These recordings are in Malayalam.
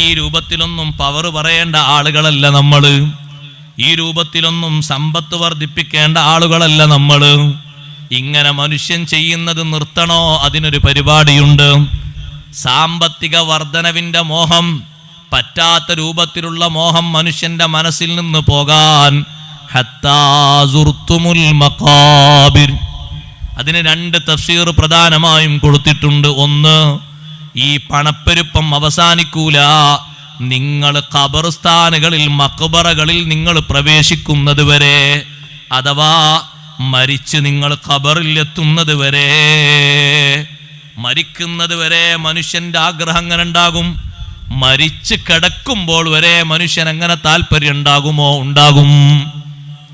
ഈ രൂപത്തിലൊന്നും പവർ പറയേണ്ട ആളുകളല്ല നമ്മൾ. ഈ രൂപത്തിലൊന്നും സമ്പത്ത് വർദ്ധിപ്പിക്കേണ്ട ആളുകളല്ല നമ്മൾ. ഇങ്ങനെ മനുഷ്യൻ ചെയ്യുന്നത് നിർത്തണോ? അതിനൊരു പരിപാടിയുണ്ട്. സാമ്പത്തിക വർധനവിന്റെ മോഹം, പറ്റാത്ത രൂപത്തിലുള്ള മോഹം മനുഷ്യന്റെ മനസ്സിൽ നിന്ന് പോകാൻ ഹത്താ സുർത്തുമുൽ മഖാബിർ. അതിന് രണ്ട് തഫ്സീർ പ്രധാനമായും കൊടുത്തിട്ടുണ്ട്. ഒന്ന്, ഈ പണപ്പെരുപ്പം അവസാനിക്കൂല. നിങ്ങൾ ഖബർസ്ഥാനുകളിൽ, മഖ്ബറകളിൽ നിങ്ങൾ പ്രവേശിക്കുന്നത് വരെ, അഥവാ മരിച്ച് നിങ്ങൾ ഖബറിൽ എത്തുന്നത് വരെ, മരിക്കുന്നത് വരെ മനുഷ്യന്റെ ആഗ്രഹം അങ്ങനെ ഉണ്ടാകും. മരിച്ച് കിടക്കുമ്പോൾ വരെ മനുഷ്യൻ എങ്ങനെ താല്പര്യം ഉണ്ടാകുമോ? ഉണ്ടാകും.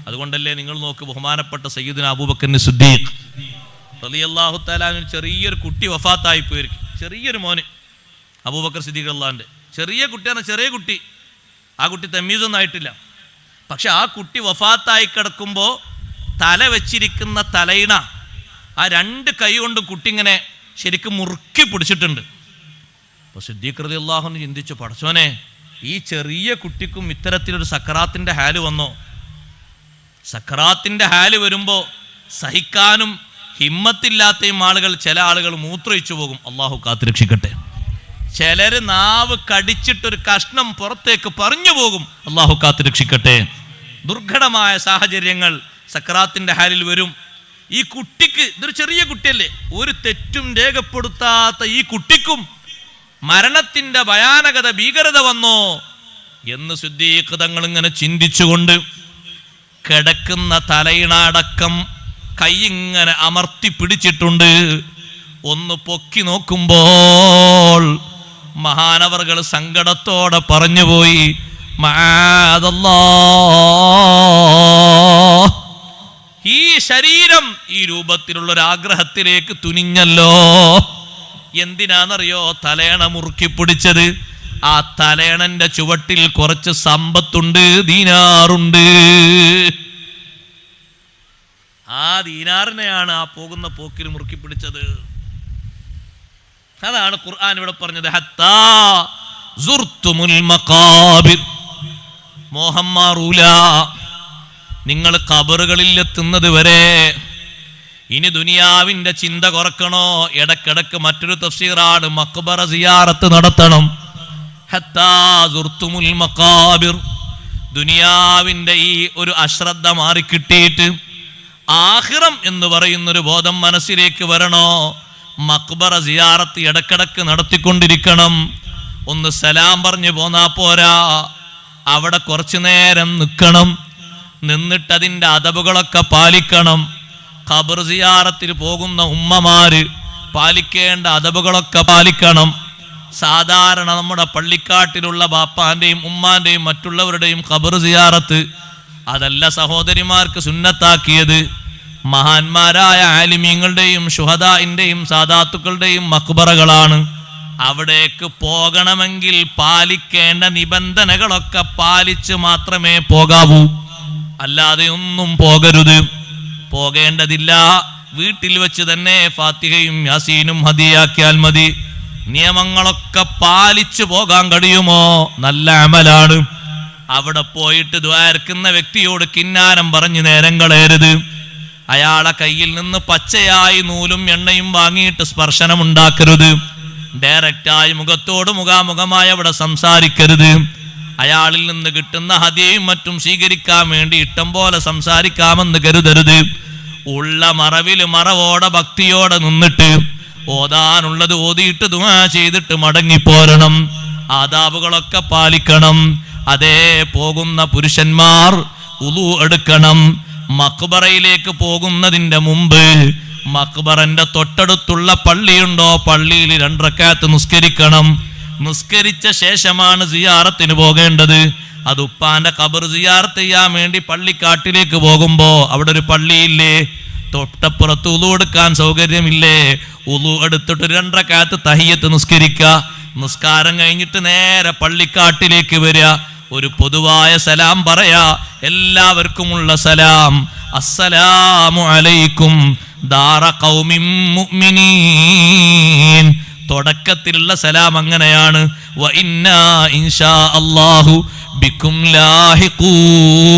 അതുകൊണ്ടല്ലേ നിങ്ങൾ നോക്ക്, ബഹുമാനപ്പെട്ട സയ്യിദുന അബൂബക്കർ സിദ്ദീഖ് റളിയല്ലാഹു തആല അൻഹു ചെറിയൊരു കുട്ടി വഫാത്തായി പോയിരിക്കും. ചെറിയൊരു മോന്, അബൂബക്കർ സിദ്ദീഖ് അള്ളാന്റെ ചെറിയ കുട്ടിയാണ്. ചെറിയ കുട്ടി, ആ കുട്ടി തമീസൊന്നും ആയിട്ടില്ല. പക്ഷെ ആ കുട്ടി വഫാത്തായി കിടക്കുമ്പോൾ തല വെച്ചിരിക്കുന്ന തലയിണ ആ രണ്ട് കൈ കൊണ്ട് കുട്ടി ഇങ്ങനെ ശരിക്കും മുറുക്കി പിടിച്ചിട്ടുണ്ട്. അപ്പോൾ സിദ്ദീഖ് റളിയല്ലാഹു അൻഹു ചിന്തിച്ചു, പടച്ചോനെ, ഈ ചെറിയ കുട്ടിക്കും ഇത്തരത്തിലൊരു സക്കറാത്തിന്റെ ഹാല് വന്നോ? സക്കറാത്തിന്റെ ഹാല് വരുമ്പോൾ സഹിക്കാനും ഹിമ്മത്തില്ലാത്തയും ആളുകൾ, ചില ആളുകൾ മൂത്രയിച്ചു പോകും. അള്ളാഹു കാത്തുരക്ഷിക്കട്ടെ. ചിലര് നാവ് കടിച്ചിട്ടൊരു കഷ്ണം പുറത്തേക്ക് പറഞ്ഞു പോകും. അള്ളാഹു കാത്തുരക്ഷിക്കട്ടെ. ദുർഘടമായ സാഹചര്യങ്ങൾ സക്കറാത്തിന്റെ ഹാലിൽ വരും. ഈ കുട്ടിക്ക്, ഇതൊരു ചെറിയ കുട്ടിയല്ലേ, ഒരു തെറ്റും രേഖപ്പെടുത്താത്ത ഈ കുട്ടിക്കും മരണത്തിന്റെ ഭയാനകത, ഭീകരത വന്നോ എന്ന് സിദ്ദീഖ് തങ്ങൾ ഇങ്ങനെ ചിന്തിച്ചുകൊണ്ട് കിടക്കുന്ന തലയിണ അടക്കം കൈ ഇങ്ങനെ അമർത്തി പിടിച്ചിട്ടുണ്ട്. ഒന്ന് പൊക്കി നോക്കുമ്പോൾ മഹാനവർകൾ സങ്കടത്തോടെ പറഞ്ഞുപോയി, മഅദല്ലാഹ്, ഈ ശരീരം ഈ രൂപത്തിലുള്ള ഒരു ആഗ്രഹത്തിലേക്ക് തുനിഞ്ഞല്ലോ. എന്തിനാണെന്നറിയോ? തലേണ മുറുക്കി പിടിച്ചത്. ആ തലേണന്റെ ചുവട്ടിൽ കുറച്ച് സമ്പത്തുണ്ട്, ദീനാറുണ്ട്. ആ ദീനാറിനെയാണ് ആ പോകുന്ന പോക്കിൽ മുറുക്കി പിടിച്ചത്. അതാണ് ഖുർആൻ ഇവിടെ പറഞ്ഞത്, ഹത്താ സുർത്തുമുൽ മഖാബിർ. മോഹം മാറൂല. നിങ്ങൾ ഖബറുകളിൽ എത്തുന്നത് വരെ. ഇനി ദുനിയാവിന്റെ ചിന്ത കുറക്കണോ? ഇടക്കിടക്ക് മറ്റൊരു തഫ്സീറാണ്, മഖ്ബറ സിയാറത്ത് നടത്തണം. ഹത്താ സുർത്തുമുൽ മഖാബിർ. ദുനിയാവിന്റെ ഈ ഒരു അശ്രദ്ധ മാറിക്കിട്ടിയിട്ട് ആഖിറം എന്ന് പറയുന്നൊരു ബോധം മനസ്സിലേക്ക് വരണോ? മഖ്ബറ സിയാറത്ത് ഇടക്കിടക്ക് നടത്തിക്കൊണ്ടിരിക്കണം. ഒന്ന് സലാം പറഞ്ഞു പോന്നാ പോരാ, അവിടെ കുറച്ചു നേരം നിൽക്കണം. നിന്നിട്ട് അതിൻ്റെ അദബുകളൊക്കെ പാലിക്കണം. ഖബർ സിയാറത്തിൽ പോകുന്ന ഉമ്മമാര് പാലിക്കേണ്ട അദബുകളൊക്കെ പാലിക്കണം. സാധാരണ നമ്മുടെ പള്ളിക്കാട്ടിലുള്ള ബാപ്പാന്റെയും ഉമ്മാന്റെയും മറ്റുള്ളവരുടെയും ഖബർ സിയാറത്ത് അതല്ല സഹോദരിമാർക്ക് സുന്നത്താക്കിയത്. മഹാന്മാരായ ആലിമീങ്ങളുടെയും ശുഹദാഇന്റെയും സാദാത്തുക്കളുടെയും മഖ്ബറകളാണ്. അവിടേക്ക് പോകണമെങ്കിൽ പാലിക്കേണ്ട നിബന്ധനകളൊക്കെ പാലിച്ച് മാത്രമേ പോകാവൂ. അല്ലാതെ ഒന്നും പോകരുത്, പോകേണ്ടതില്ല. വീട്ടിൽ വെച്ച് തന്നെ ഫാത്തിഹയും യാസീനും ഹദിയാക്കിയാൽ മതി. നിയമങ്ങളൊക്കെ പാലിച്ചു പോകാൻ കഴിയുമോ? നല്ല അമലാണ്. അവിടെ പോയിട്ട് ദ്വാരക്കുന്ന വ്യക്തിയോട് കിന്നാരം പറഞ്ഞ് നേരം കളയരുത്. അയാളെ കയ്യിൽ നിന്ന് പച്ചയായി നൂലും എണ്ണയും വാങ്ങിയിട്ട് സ്പർശനം ഉണ്ടാക്കരുത്. ഡയറക്റ്റായി മുഖത്തോട് മുഖാമുഖമായി അവിടെ സംസാരിക്കരുത്. അയാളിൽ നിന്ന് കിട്ടുന്ന ഹദിയയും മറ്റും സ്വീകരിക്കാൻ വേണ്ടി ഇഷ്ടം പോലെ സംസാരിക്കാമെന്ന് കരുതരുത്. ഉള്ള മറവിൽ മറവോടെ ഭക്തിയോടെ നിന്നിട്ട് ഓതാനുള്ളത് ഓതിയിട്ട് ദുആ ചെയ്തിട്ട് മടങ്ങിപ്പോരണം. ആദാബുകളൊക്കെ പാലിക്കണം. അതേ പോകുന്ന പുരുഷന്മാർ ഉളു എടുക്കണം. മഖ്ബറയിലേക്ക് പോകുന്നതിന്റെ മുമ്പ് മഖ്ബറന്റെ തൊട്ടടുത്തുള്ള പള്ളിയുണ്ടോ, പള്ളിയിൽ 2 റക്അത്ത് നിസ്കരിക്കണം. നിസ്കരിച്ച ശേഷമാണ് സിയാറത്തിന് പോകേണ്ടത്. അത് ഉപ്പാന്റെ ഖബർ സിയാറത്ത് ചെയ്യാൻ വേണ്ടി പള്ളിക്കാട്ടിലേക്ക് പോകുമ്പോ അവിടെ ഒരു പള്ളിയില്ലേ, തൊട്ടപ്പുറത്ത് ഉളു എടുക്കാൻ സൗകര്യമില്ലേ? ഉളു എടുത്തിട്ട് 2 റക്അത്ത് തഹിയ്യത്ത് നിസ്കരിക്കുക. നിസ്കാരം കഴിഞ്ഞിട്ട് നേരെ പള്ളിക്കാട്ടിലേക്ക് വരിക. ഒരു പൊതുവായ സലാം പറയാ, എല്ലാവർക്കുമുള്ള സലാം, അസ്സലാമു അലൈക്കും ദാറ ഖൗമിൻ മുഅ്മിനീൻ തുടക്കത്തിലുള്ള സലാം അങ്ങനെയാണ്, വ ഇന്നാ ഇൻഷാ അല്ലാഹു ബിക്കും ലാഹിഖൂൻ.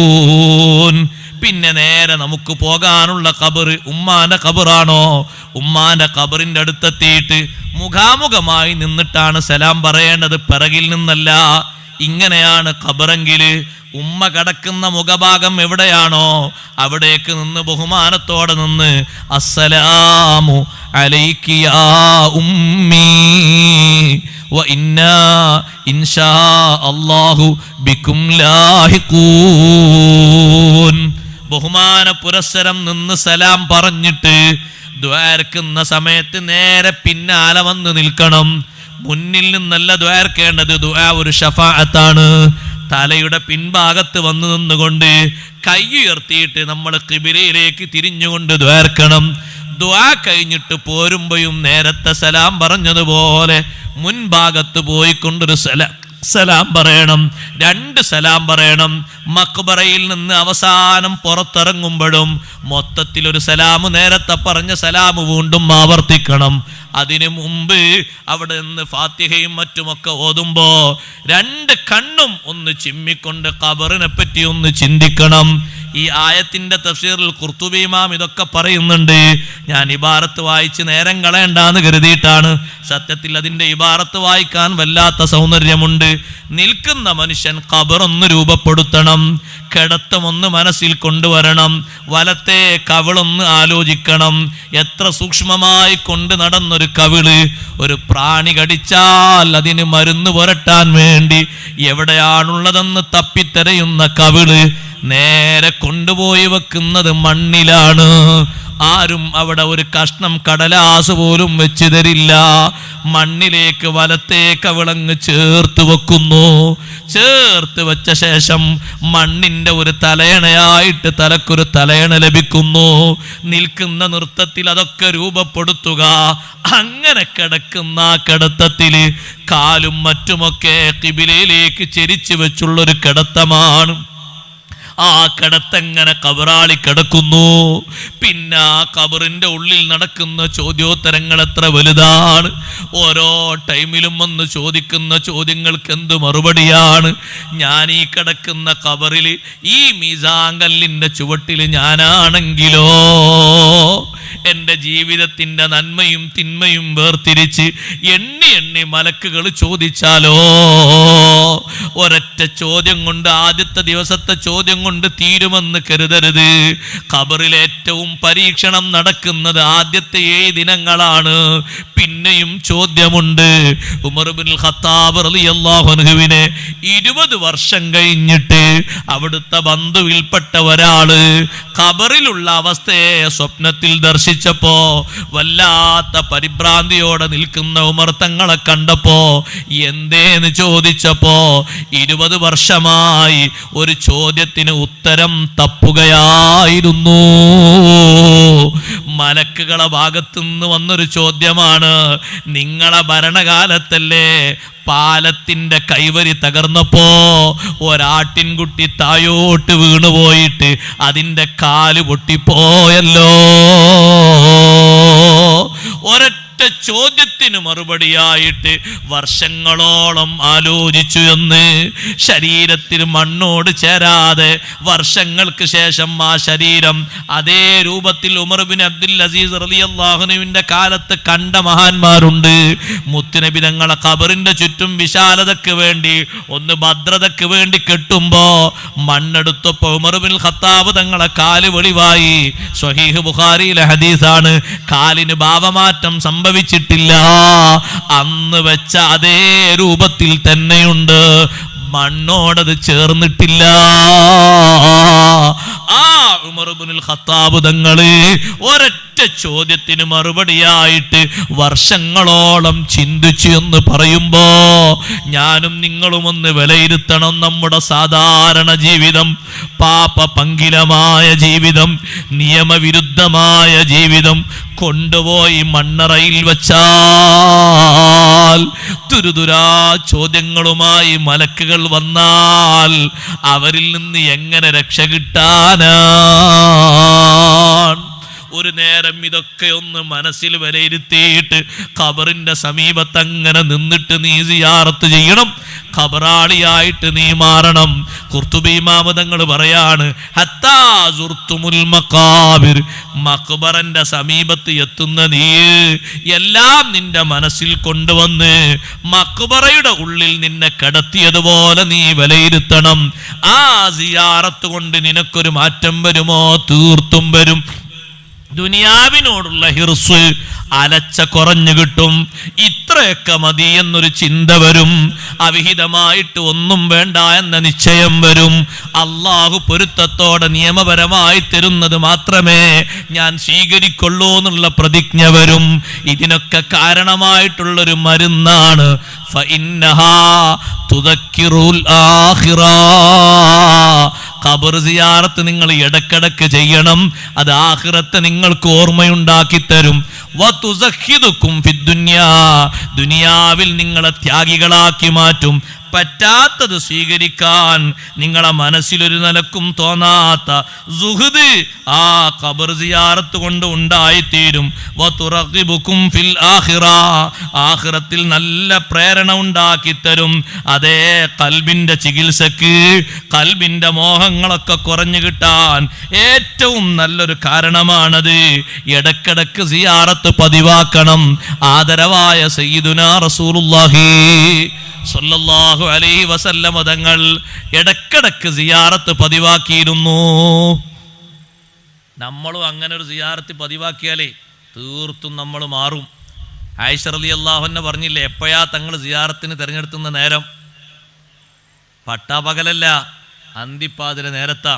പിന്നെ നേരെ നമുക്ക് പോകാനുള്ള ഖബർ ഉമ്മാന്റെ ഖബറാണോ, ഉമ്മാന്റെ ഖബറിന്റെ അടുത്തെത്തിയിട്ട് മുഖാമുഖമായി നിന്നിട്ടാണ് സലാം പറയേണ്ടത്, പിറകിൽ നിന്നല്ല. ഇങ്ങനെയാണ് ഖബറെങ്കിൽ ഉമ്മ കിടക്കുന്ന മുഖഭാഗം എവിടെയാണോ അവിടേക്ക് നിന്ന് ബഹുമാനത്തോടെ നിന്ന് അസ്സലാമു അലൈക്കി യാ ഉമ്മീ വ ഇന്നാ ഇൻഷാ അല്ലാഹു ബിക്കും ലാഹിഖൂൻ. ബഹുമാന പുരസ്സരം നിന്ന് സലാം പറഞ്ഞിട്ട് ദ്വാരക്കുന്ന സമയത്ത് നേരെ പിന്നാലെ വന്ന് നിൽക്കണം. മുന്നിൽ നിന്നല്ല ദ്വാരക്കേണ്ടത്, ദുആ ഒരു ശഫാഅത്താണ്. തലയുടെ പിൻഭാഗത്ത് വന്നു നിന്നുകൊണ്ട് കൈ ഉയർത്തിയിട്ട് നമ്മൾ ഖിബിലയിലേക്ക് തിരിഞ്ഞുകൊണ്ട് ദ്വാരക്കണം. ദുആ കഴിഞ്ഞിട്ട് പോരുമ്പോഴും നേരത്തെ സലാം പറഞ്ഞതുപോലെ മുൻഭാഗത്ത് പോയിക്കൊണ്ടൊരു സലാം പറയണം, 2 സലാം പറയണം. മഖ്ബറയിൽ നിന്ന് അവസാനം പുറത്തിറങ്ങുമ്പോഴും മൊത്തത്തിലൊരു സലാം, നേരത്തെ പറഞ്ഞ സലാം വീണ്ടും ആവർത്തിക്കണം. അതിനു മുമ്പ് അവിടെ നിന്ന് ഫാത്തിഹയും മറ്റുമൊക്കെ ഓതുമ്പോ 2 കണ്ണും ഒന്ന് ചിമ്മിക്കൊണ്ട് ഖബറിനെ പറ്റി ഒന്ന് ചിന്തിക്കണം. ഈ ആയത്തിന്റെ തഫ്സീറിൽ ഖുർത്തുബി ഇമാം ഇതൊക്കെ പറയുന്നുണ്ട്. ഞാൻ ഇബാറത്ത് വായിച്ച് നേരം കളയണ്ടാന്ന് കരുതിയിട്ടാണ്. സത്യത്തിൽ അതിന്റെ ഇബാറത്ത് വായിക്കാൻ വല്ലാത്ത സൗന്ദര്യമുണ്ട്. നിൽക്കുന്ന മനുഷ്യൻ ഖബറൊന്ന് രൂപപ്പെടുത്തണം, കിടത്തമൊന്ന് മനസ്സിൽ കൊണ്ടുവരണം, വലത്തെ കവിളൊന്ന് ആലോചിക്കണം. എത്ര സൂക്ഷ്മമായി കൊണ്ട് നടന്നൊരു കവിള്, ഒരു പ്രാണി കടിച്ചാൽ അതിന് മരുന്ന് പുരട്ടാൻ വേണ്ടി എവിടെയാണുള്ളതെന്ന് തപ്പിത്തെരയുന്ന കവിള് നേരെ കൊണ്ടുപോയി വെക്കുന്നത് മണ്ണിലാണ്. ആരും അവിടെ ഒരു കഷ്ണം കടലാസ് പോലും വെച്ചു തരില്ല. മണ്ണിലേക്ക് വലത്തെ കവിളങ്ങ് ചേർത്ത് വെക്കുന്നു. ചേർത്ത് വെച്ച ശേഷം മണ്ണിന്റെ ഒരു തലയണയായിട്ട് തലക്കൊരു തലയണ ലഭിക്കുന്നു. നിൽക്കുന്ന നൃത്തത്തിൽ അതൊക്കെ രൂപപ്പെടുത്തുക. അങ്ങനെ കിടക്കുന്ന കിടത്തത്തില് കാലും മറ്റുമൊക്കെ ഖിബിലയിലേക്ക് ചെരിച്ചു വെച്ചുള്ളൊരു കിടത്തമാണ്. ആ കിടത്തെങ്ങനെ കബറാളി കിടക്കുന്നു. പിന്നെ ആ കബറിന്റെ ഉള്ളിൽ നടക്കുന്ന ചോദ്യോത്തരങ്ങൾ എത്ര വലുതാണ്. ഓരോ ടൈമിലും വന്ന് ചോദിക്കുന്ന ചോദ്യങ്ങൾക്ക് എന്ത് മറുപടിയാണ്. ഞാൻ ഈ കിടക്കുന്ന കബറിൽ ഈ മീസാങ്കല്ലിന്റെ ചുവട്ടിൽ ഞാനാണെങ്കിലോ എൻ്റെ ജീവിതത്തിന്റെ നന്മയും തിന്മയും വേർതിരിച്ച് എണ്ണി എണ്ണി മലക്കുകൾ ചോദിച്ചാലോ, ഒരൊറ്റ ചോദ്യം കൊണ്ട്, ആദ്യത്തെ ദിവസത്തെ ചോദ്യം കൊണ്ട് തീരുമെന്ന് കരുതരുത്. ഖബറിൽ ഏറ്റവും പരീക്ഷണം നടക്കുന്നത് ആദ്യത്തെ 7 ദിനങ്ങളാണ്. പിന്നെയും ചോദ്യമുണ്ട്. ഉമർ ഇബ്നുൽ ഖത്താബ് റളിയല്ലാഹു അൻഹുവിനെ 20 വർഷം കഴിഞ്ഞിട്ട് അവിടുത്തെ ബന്ധുവിൽപ്പെട്ട ഒരാള് ഖബറിലുള്ള അവസ്ഥയെ സ്വപ്നത്തിൽ ദർശിച്ചപ്പോ വല്ലാത്ത പരിഭ്രാന്തിയോടെ നിൽക്കുന്ന ഉമർ തങ്ങളെ കണ്ടപ്പോ എന്തേന്ന് ചോദിച്ചപ്പോ 20 വർഷമായി ഒരു ചോദ്യത്തിന് ഉത്തരം തപ്പുകയായിരുന്നു. മലക്കുകളെ ഭാഗത്തുനിന്ന് വന്നൊരു ചോദ്യമാണ്. നിങ്ങളെ ഭരണകാലത്തല്ലേ പാലത്തിന്റെ കൈവരി തകർന്നപ്പോ ഒരാട്ടിൻകുട്ടി തായോട്ട് വീണുപോയിട്ട് അതിന്റെ കാല് പൊട്ടിപ്പോയല്ലോ. ഒരൊറ്റ ചോദ്യത്തിന് മറുപടിയായിട്ട് വർഷങ്ങളോളം ആലോചിച്ചു എന്ന്. ശരീരത്തിന് മണ്ണോട് ചേരാതെ വർഷങ്ങൾക്ക് ശേഷം ആ ശരീരം അതേ രൂപത്തിൽ ഉമർ ബിൻ അബ്ദുൽ അസീസ് റളിയല്ലാഹു അൻഹുവിന്റെ കാലത്ത് കണ്ട മഹാന്മാരുണ്ട്. മുത്തുനബി തങ്ങളെ ഖബറിന്റെ ചുറ്റും വിശാലതയ്ക്ക് വേണ്ടി, ഒന്ന് ഭദ്രതയ്ക്ക് വേണ്ടി കെട്ടുമ്പോ മണ്ണെടുത്തപ്പോ ഉമർ ബിൻ ഖത്താബ് തങ്ങളെ കാല് വെളിവായി. സ്വഹീഹ് ബുഖാരിയിലെ ഹദീസാണ്. കാലിന് ഭാവമാറ്റം സംഭവിച്ചിട്ടില്ല. അന്ന് വെച്ച അതേ രൂപത്തിൽ തന്നെയുണ്ട്. മണ്ണോടത് ചേർന്നിട്ടില്ല. ആ ഉമർ ഇബ്നുൽ ഖത്താബ് തങ്ങള് ഒരൊറ്റ ചോദ്യത്തിന് മറുപടിയായിട്ട് വർഷങ്ങളോളം ചിന്തിച്ചു എന്ന് പറയുമ്പോ ഞാനും നിങ്ങളും ഒന്ന് വിലയിരുത്തണം. നമ്മുടെ സാധാരണ ജീവിതം, പാപ പങ്കിലമായ ജീവിതം, നിയമവിരുദ്ധമായ ജീവിതം കൊണ്ടുപോയി മണ്ണറയിൽ വച്ചാൽ തുരുതുരാ ചോദ്യങ്ങളുമായി മലക്കുകൾ വന്നാൽ അവരിൽ നിന്ന് എങ്ങനെ രക്ഷ കിട്ടാനാണ്? ഒരു നേരം ഇതൊക്കെ ഒന്ന് മനസ്സിൽ വിലയിരുത്തിയിട്ട് ഖബറിന്റെ സമീപത്ത് അങ്ങനെ നിന്നിട്ട് നീ സിയാറത്ത് ചെയ്യണം. ഖബറാളിയായിട്ട് നീ മാറണം. ഖുർത്തുബി ഇമാം തങ്ങൾ പറയാണ്, ഹത്താ സുർത്തുമുൽ മഖാബിർ, മഖ്ബറന്റെ സമീപത്ത് എത്തുന്ന നീ എല്ലാം നിന്റെ മനസ്സിൽ കൊണ്ടുവന്ന് മഖ്ബറയുടെ ഉള്ളിൽ നിന്നെ കടത്തിയതുപോലെ നീ വിലയിരുത്തണം. ആ സിയാറത്ത് കൊണ്ട് നിനക്കൊരു മാറ്റം വരുമോ? തീർത്തും വരും. ദുനിയാവിനോടുള്ള ഹിർസ് അലച്ച കുറഞ്ഞു കിട്ടും. ഇത്രയൊക്കെ മതി എന്നൊരു ചിന്ത വരും. അവിഹിതമായിട്ട് ഒന്നും വേണ്ട എന്ന നിശ്ചയം വരും. അള്ളാഹു പൊരുത്തത്തോടെ നിയമപരമായി തരുന്നത് മാത്രമേ ഞാൻ സ്വീകരിക്കൊള്ളൂ എന്നുള്ള പ്രതിജ്ഞ വരും. ഇതിനൊക്കെ കാരണമായിട്ടുള്ളൊരു മരുന്നാണ് ഫഇന്നഹാ തുദക്കിറുൽ ആഖിറ. ഖബർ സിയാറത്ത് നിങ്ങൾ ഇടക്കിടക്ക് ചെയ്യണം. അത് ആഖിറത്തെ നിങ്ങൾക്ക് ഓർമ്മയുണ്ടാക്കി തരും. വതുസഖിദുക്കും ഫിദ്ദുനിയാ, ദുനിയാവിൽ നിങ്ങളെ ത്യാഗികളാക്കി മാറ്റും. പറ്റാത്തത് സ്വീകരിക്കാൻ നിങ്ങളെ മനസ്സിലൊരു നിലക്കും തോന്നാത്ത സുഹൃദ് ആ ഖബർ സിയാറത്ത് കൊണ്ട് ഉണ്ടായിത്തീരും. വതുറഖിബുക്കും ഫിൽ ആഖിറ, ആഖിറത്തിൽ നല്ല പ്രേരണ ഉണ്ടാക്കി തരും. അതേ ഖൽബിന്റെ ചികിത്സക്ക്, ഖൽബിന്റെ മോഹങ്ങളൊക്കെ കുറഞ്ഞു കിട്ടാൻ ഏറ്റവും നല്ലൊരു കാരണമാണത്. ഇടക്കിടക്ക് സിയാറത്ത് പതിവാക്കണം. ആദരവായ സയ്യിദുനാ റസൂലുള്ളാഹി സ്വല്ലല്ലാഹു അലൈഹി വസല്ലം തങ്ങൾ ഇടക്കിടക്ക് സിയാറത്ത് പതിവാക്കിയിരുന്നു. നമ്മളും അങ്ങനെ ഒരു സിയാറത്ത് പതിവാക്കിയാലേ തീർത്തും നമ്മൾ മാറും. ആയിഷ റളിയല്ലാഹു അൻഹ പറഞ്ഞില്ലേ, എപ്പോഴാ തങ്ങൾ സിയാറത്തിന് തിരഞ്ഞെടുക്കുന്ന നേരം? പട്ടാപകലല്ല, അന്തിപ്പാതിര നേരത്താ.